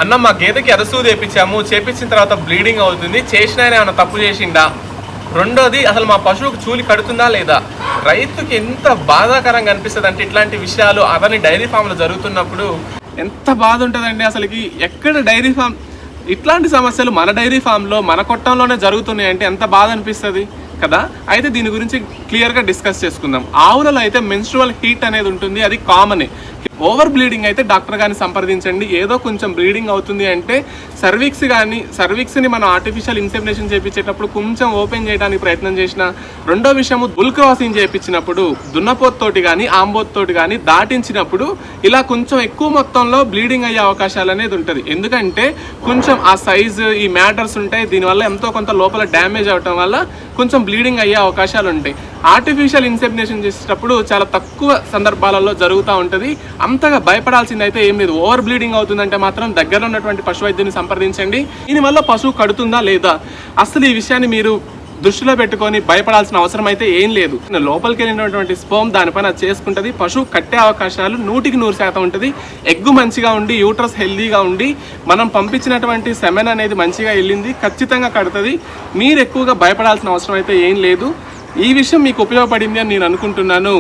అన్న మా గేదెకి ఎరసూ చేపించిన తర్వాత బ్లీడింగ్ అవుతుంది, చేసిన ఏమైనా తప్పు చేసిండా? రెండోది అసలు మా పశువుకు చూలి కడుతుందా లేదా? రైతుకి ఎంత బాధాకరంగా అనిపిస్తుంది అంటే ఇట్లాంటి విషయాలు అతని డైరీ ఫామ్లో జరుగుతున్నప్పుడు ఎంత బాధ ఉంటుందండి. అసలుకి ఎక్కడ డైరీ ఫామ్ ఇట్లాంటి సమస్యలు మన డైరీ ఫామ్లో మన కొట్టంలోనే జరుగుతున్నాయి అంటే ఎంత బాధ అనిపిస్తుంది కదా. అయితే దీని గురించి క్లియర్గా డిస్కస్ చేసుకుందాం. ఆవులలో అయితే మెన్స్ట్రువల్ హీట్ అనేది ఉంటుంది, అది కామనే. ఓవర్ బ్లీడింగ్ అయితే డాక్టర్ గారిని సంప్రదించండి. ఏదో కొంచెం బ్లీడింగ్ అవుతుంది అంటే సర్విక్స్ని మనం ఆర్టిఫిషియల్ ఇన్సెమినేషన్ చేయించేటప్పుడు కొంచెం ఓపెన్ చేయడానికి ప్రయత్నం చేసిన. రెండో విషయము బుల్ క్రాసింగ్ చేయించినప్పుడు దున్నపోతోటి కానీ ఆంబోతోటి కానీ దాటించినప్పుడు ఇలా కొంచెం ఎక్కువ మొత్తంలో బ్లీడింగ్ అయ్యే అవకాశాలు అనేది ఉంటుంది. ఎందుకంటే కొంచెం ఆ సైజు ఈ మ్యాటర్స్ ఉంటాయి, దీనివల్ల ఎంతో కొంత లోపల డ్యామేజ్ అవటం వల్ల కొంచెం బ్లీడింగ్ అయ్యే అవకాశాలు ఉంటాయి. ఆర్టిఫిషియల్ ఇన్సెమినేషన్ చేసేటప్పుడు చాలా తక్కువ సందర్భాలలో జరుగుతూ ఉంటుంది. అంతగా భయపడాల్సింది అయితే ఏం లేదు. ఓవర్ బ్లీడింగ్ అవుతుందంటే మాత్రం దగ్గర ఉన్నటువంటి పశు వైద్యుని సంప్రదించండి. దీనివల్ల పశువు కడుతుందా లేదా అసలు ఈ విషయాన్ని మీరు దృష్టిలో పెట్టుకొని భయపడాల్సిన అవసరం అయితే ఏం లేదు. లోపలికి వెళ్ళినటువంటి స్పోమ్ దానిపైన చేసుకుంటుంది. పశువు కట్టే అవకాశాలు 100% ఉంటుంది. ఎగ్గు మంచిగా ఉండి యూట్రస్ హెల్దీగా ఉండి మనం పంపించినటువంటి సెమెన్ అనేది మంచిగా వెళ్ళింది, ఖచ్చితంగా కడుతుంది. మీరు ఎక్కువగా భయపడాల్సిన అవసరం అయితే ఏం లేదు. ఈ విషయం మీకు ఉపయోగపడింది అని నేను అనుకుంటున్నాను.